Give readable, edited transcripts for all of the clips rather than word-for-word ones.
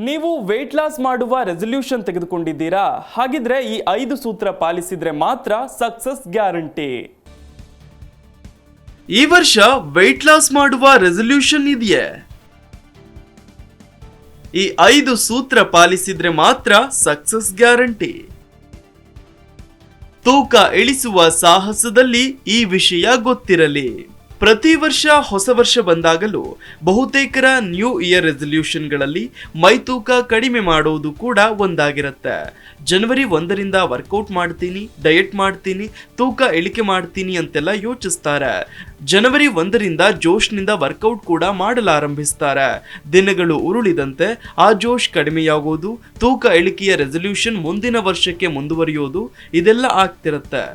ನೀವು weight loss ಮಾಡುವ resolution ತೆಗೆದುಕೊಂಡಿದ್ದೀರಾ? ಹಾಗಿದ್ರೆ ಈ 5 ಸೂತ್ರ ಪಾಲಿಸಿದ್ರೆ ಮಾತ್ರ ಸಕ್ಸಸ್ ಗ್ಯಾರಂಟಿ. ಈ ವರ್ಷ ವೆಯ್ಟ್ ಲಾಸ್ ಮಾಡುವ ರೆಸಲ್ಯೂಷನ್ ಇದೆಯೇ? ಈ 5 ಸೂತ್ರ ಪಾಲಿಸಿದ್ರೆ ಮಾತ್ರ ಸಕ್ಸಸ್ ಗ್ಯಾರಂಟಿ. ತೂಕ ಇಳಿಸುವ ಸಾಹಸದಲ್ಲಿ ಈ ವಿಷಯ ಗೊತ್ತಿರಲಿ. ಪ್ರತಿ ವರ್ಷ ಹೊಸ ವರ್ಷ ಬಂದಾಗಲೂ ಬಹುತೇಕರ ನ್ಯೂ ಇಯರ್ ರೆಸಲ್ಯೂಷನ್ಗಳಲ್ಲಿ ಮೈ ತೂಕ ಕಡಿಮೆ ಮಾಡೋದು ಕೂಡ ಒಂದಾಗಿರುತ್ತೆ. ಜನವರಿ 1ರಿಂದ ವರ್ಕೌಟ್ ಮಾಡ್ತೀನಿ, ಡಯಟ್ ಮಾಡ್ತೀನಿ, ತೂಕ ಇಳಿಕೆ ಮಾಡ್ತೀನಿ ಅಂತೆಲ್ಲ ಯೋಚಿಸ್ತಾರೆ. ಜನವರಿ 1ರಿಂದ ಜೋಶ್ನಿಂದ ವರ್ಕೌಟ್ ಕೂಡ ಮಾಡಲಾರಂಭಿಸ್ತಾರೆ. ದಿನಗಳು ಉರುಳಿದಂತೆ ಆ ಜೋಶ್ ಕಡಿಮೆಯಾಗೋದು, ತೂಕ ಇಳಿಕೆಯ ರೆಸಲ್ಯೂಷನ್ ಮುಂದಿನ ವರ್ಷಕ್ಕೆ ಮುಂದುವರಿಯೋದು ಇದೆಲ್ಲ ಆಗ್ತಿರುತ್ತೆ.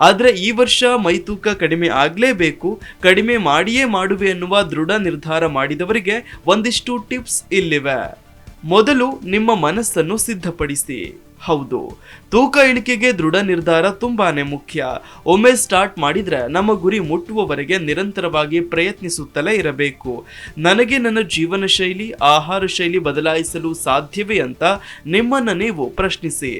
ಆದ್ರೆ ಈ ವರ್ಷ ಮೈ ತೂಕ ಕಡಿಮೆ ಆಗ್ಲೇಬೇಕು, ಕಡಿಮೆ ಮಾಡಿಯೇ ಮಾಡುವೆ ಎನ್ನುವ ದೃಢ ನಿರ್ಧಾರ ಮಾಡಿದವರಿಗೆ ಒಂದಿಷ್ಟು ಟಿಪ್ಸ್ ಇಲ್ಲಿವೆ. ಮೊದಲು ನಿಮ್ಮ ಮನಸ್ಸನ್ನು ಸಿದ್ಧಪಡಿಸಿ. ಹೌದು, ತೂಕ ಇಳಿಕೆಗೆ ದೃಢ ನಿರ್ಧಾರ ತುಂಬಾನೇ ಮುಖ್ಯ. ಒಮ್ಮೆ ಸ್ಟಾರ್ಟ್ ಮಾಡಿದ್ರೆ ನಮ್ಮ ಗುರಿ ಮುಟ್ಟುವವರೆಗೆ ನಿರಂತರವಾಗಿ ಪ್ರಯತ್ನಿಸುತ್ತಲೇ ಇರಬೇಕು. ನನಗೆ ನನ್ನ ಜೀವನ ಶೈಲಿ, ಆಹಾರ ಶೈಲಿ ಬದಲಾಯಿಸಲು ಸಾಧ್ಯವೇ ಅಂತ ನಿಮ್ಮನ್ನ ನೀವು ಪ್ರಶ್ನಿಸಿ.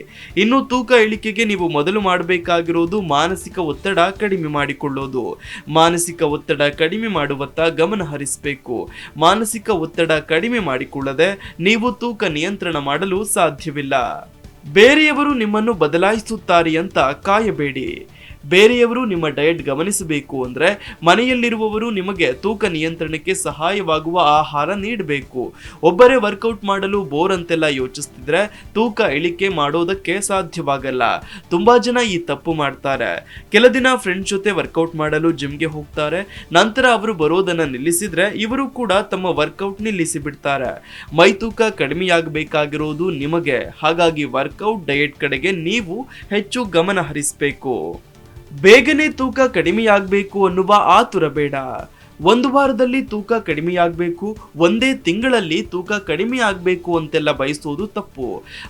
ಇನ್ನು ತೂಕ ಇಳಿಕೆಗೆ ನೀವು ಮೊದಲು ಮಾಡಬೇಕಾಗಿರೋದು ಮಾನಸಿಕ ಒತ್ತಡ ಕಡಿಮೆ ಮಾಡಿಕೊಳ್ಳೋದು. ಮಾನಸಿಕ ಒತ್ತಡ ಕಡಿಮೆ ಮಾಡುವತ್ತ ಗಮನ ಹರಿಸಬೇಕು. ಮಾನಸಿಕ ಒತ್ತಡ ಕಡಿಮೆ ಮಾಡಿಕೊಳ್ಳದೆ ನೀವು ತೂಕ ನಿಯಂತ್ರಣ ಮಾಡಲು ಸಾಧ್ಯವಿಲ್ಲ. ಬೇರೆಯವರು ನಿಮ್ಮನ್ನು ಬದಲಾಯಿಸುತ್ತಾರೆ ಅಂತ ಕಾಯಬೇಡಿ. ಬೇರೆಯವರು ನಿಮ್ಮ ಡಯಟ್ ಗಮನಿಸಬೇಕು ಅಂದ್ರೆ ಮನೆಯಲ್ಲಿರುವವರು ನಿಮಗೆ ತೂಕ ನಿಯಂತ್ರಣಕ್ಕೆ ಸಹಾಯವಾಗುವ ಆಹಾರ ನೀಡಬೇಕು. ಒಬ್ಬರೇ ವರ್ಕೌಟ್ ಮಾಡಲು ಬೋರ್ ಅಂತೆಲ್ಲ ಯೋಚಿಸ್ತಿದ್ರೆ ತೂಕ ಇಳಿಕೆ ಮಾಡೋದಕ್ಕೆ ಸಾಧ್ಯವಾಗಲ್ಲ. ತುಂಬಾ ಜನ ಈ ತಪ್ಪು ಮಾಡ್ತಾರೆ. ಕೆಲ ದಿನ ಫ್ರೆಂಡ್ಸ್ ಜೊತೆ ವರ್ಕೌಟ್ ಮಾಡಲು ಜಿಮ್ಗೆ ಹೋಗ್ತಾರೆ. ನಂತರ ಅವರು ಬರೋದನ್ನ ನಿಲ್ಲಿಸಿದ್ರೆ ಇವರು ಕೂಡ ತಮ್ಮ ವರ್ಕೌಟ್ ನಿಲ್ಲಿಸಿ ಬಿಡ್ತಾರೆ. ಮೈ ತೂಕ ಕಡಿಮೆಯಾಗಬೇಕಾಗಿರೋದು ನಿಮಗೆ. ಹಾಗಾಗಿ ವರ್ಕೌಟ್ ಡಯಟ್ ಕಡೆಗೆ ನೀವು ಹೆಚ್ಚು ಗಮನ ಹರಿಸಬೇಕು. ಬೇಗನೆ ತೂಕ ಕಡಿಮೆಯಾಗಬೇಕು ಅನ್ನುವ ಆತುರ ಬೇಡ. 1 ವಾರದಲ್ಲಿ ತೂಕ ಕಡಿಮೆಯಾಗಬೇಕು, ಒಂದೇ ತಿಂಗಳಲ್ಲಿ ತೂಕ ಕಡಿಮೆ ಆಗಬೇಕು ಅಂತೆಲ್ಲ ಬಯಸೋದು ತಪ್ಪು.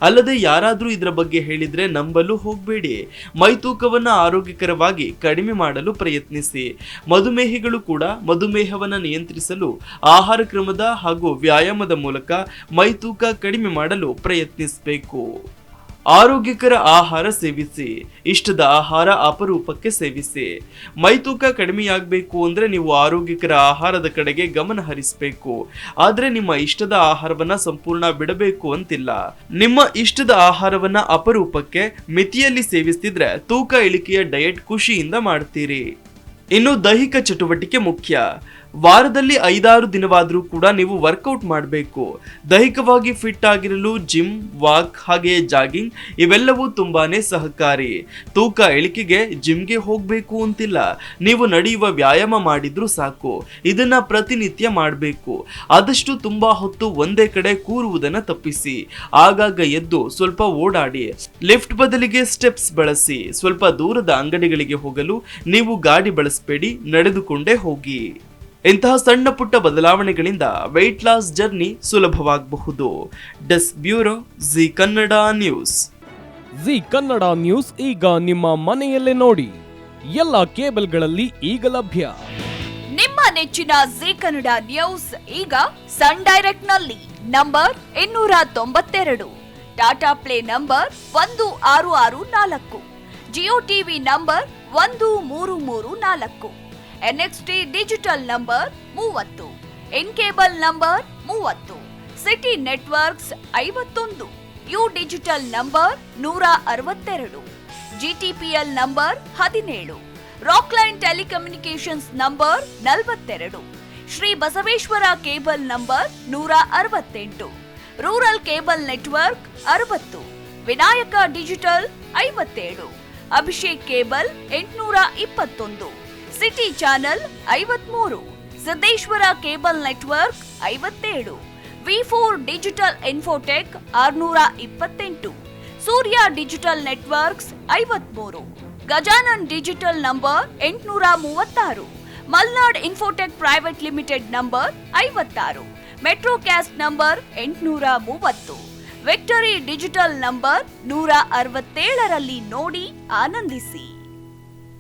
ಅಲ್ಲದೆ ಯಾರಾದ್ರೂ ಇದರ ಬಗ್ಗೆ ಹೇಳಿದ್ರೆ ನಂಬಲು ಹೋಗಬೇಡಿ. ಮೈ ತೂಕವನ್ನ ಆರೋಗ್ಯಕರವಾಗಿ ಕಡಿಮೆ ಮಾಡಲು ಪ್ರಯತ್ನಿಸಿ. ಮಧುಮೇಹಿಗಳು ಕೂಡ ಮಧುಮೇಹವನ್ನ ನಿಯಂತ್ರಿಸಲು ಆಹಾರ ಕ್ರಮದ ಹಾಗೂ ವ್ಯಾಯಾಮದ ಮೂಲಕ ಮೈ ತೂಕ ಕಡಿಮೆ ಮಾಡಲು ಪ್ರಯತ್ನಿಸಬೇಕು. ಆರೋಗ್ಯಕರ ಆಹಾರ ಸೇವಿಸಿ. ಇಷ್ಟದ ಆಹಾರ ಅಪರೂಪಕ್ಕೆ ಸೇವಿಸಿ. ಮೈ ತೂಕ ಕಡಿಮೆಯಾಗಬೇಕು ಅಂದ್ರೆ ನೀವು ಆರೋಗ್ಯಕರ ಆಹಾರದ ಕಡೆಗೆ ಗಮನ ಹರಿಸಬೇಕು. ಆದ್ರೆ ನಿಮ್ಮ ಇಷ್ಟದ ಆಹಾರವನ್ನ ಸಂಪೂರ್ಣ ಬಿಡಬೇಕು ಅಂತಿಲ್ಲ. ನಿಮ್ಮ ಇಷ್ಟದ ಆಹಾರವನ್ನ ಅಪರೂಪಕ್ಕೆ ಮಿತಿಯಲ್ಲಿ ಸೇವಿಸ್ತಿದ್ರೆ ತೂಕ ಇಳಿಕೆಯ ಡಯಟ್ ಖುಷಿಯಿಂದ ಮಾಡ್ತೀರಿ. ಇನ್ನು ದೈಹಿಕ ಚಟುವಟಿಕೆ ಮುಖ್ಯ. ವಾರದಲ್ಲಿ 5-6 ದಿನವಾದರೂ ಕೂಡ ನೀವು ವರ್ಕೌಟ್ ಮಾಡಬೇಕು. ದೈಹಿಕವಾಗಿ ಫಿಟ್ ಆಗಿರಲು ಜಿಮ್, ವಾಕ್ ಹಾಗೆಯೇ ಜಾಗಿಂಗ್ ಇವೆಲ್ಲವೂ ತುಂಬಾನೇ ಸಹಕಾರಿ. ತೂಕ ಇಳಿಕೆಗೆ ಜಿಮ್ಗೆ ಹೋಗಬೇಕು ಅಂತಿಲ್ಲ. ನೀವು ನಡೆಯುವ ವ್ಯಾಯಾಮ ಮಾಡಿದ್ರೂ ಸಾಕು. ಇದನ್ನ ಪ್ರತಿನಿತ್ಯ ಮಾಡಬೇಕು. ಆದಷ್ಟು ತುಂಬಾ ಹೊತ್ತು ಒಂದೇ ಕಡೆ ಕೂರುವುದನ್ನ ತಪ್ಪಿಸಿ. ಆಗಾಗ ಎದ್ದು ಸ್ವಲ್ಪ ಓಡಾಡಿ. ಲಿಫ್ಟ್ ಬದಲಿಗೆ ಸ್ಟೆಪ್ಸ್ ಬಳಸಿ. ಸ್ವಲ್ಪ ದೂರದ ಅಂಗಡಿಗಳಿಗೆ ಹೋಗಲು ನೀವು ಗಾಡಿ ಬಳಸಬೇಡಿ, ನಡೆದುಕೊಂಡೇ ಹೋಗಿ. ಇಂತಹ ಸಣ್ಣ ಪುಟ್ಟ ಬದಲಾವಣೆಗಳಿಂದ ವೆಯ್ಟ್ ಲಾಸ್ ಜರ್ನಿ ಸುಲಭವಾಗಬಹುದು. Desk bureau, Zee Kannada news. Zee Kannada news ಈಗ ನಿಮ್ಮ ಮನೆಯಲ್ಲೇ ನೋಡಿ. ಎಲ್ಲ ಕೇಬಲ್ಗಳಲ್ಲಿ ಈಗ ಲಭ್ಯ. ನಿಮ್ಮ ನೆಚ್ಚಿನ ಜಿ ಕನ್ನಡ ನ್ಯೂಸ್ ಈಗ ಸನ್ ಡೈರೆಕ್ಟ್ ನಲ್ಲಿ number 292, Tata play number 1664, Jio TV number 1334, NXT digital number 30, in cable number 30, city networks 51, U digital number 162, GTPL number 17, rock line telecommunications number 42, Shri Basaveshwara cable number 168, rural cable network 60, Vinayaka digital 57, Abhishek cable 821, city channel 53, Siddeshwara cable network 57, V4 digital Infotech 628, Surya digital networks 53, Gajanan digital number 836, Malnad infotech private limited number 56, metro cast number 830, victory digital number 167ರಲ್ಲಿ ನೋಡಿ ಆನಂದಿಸಿ.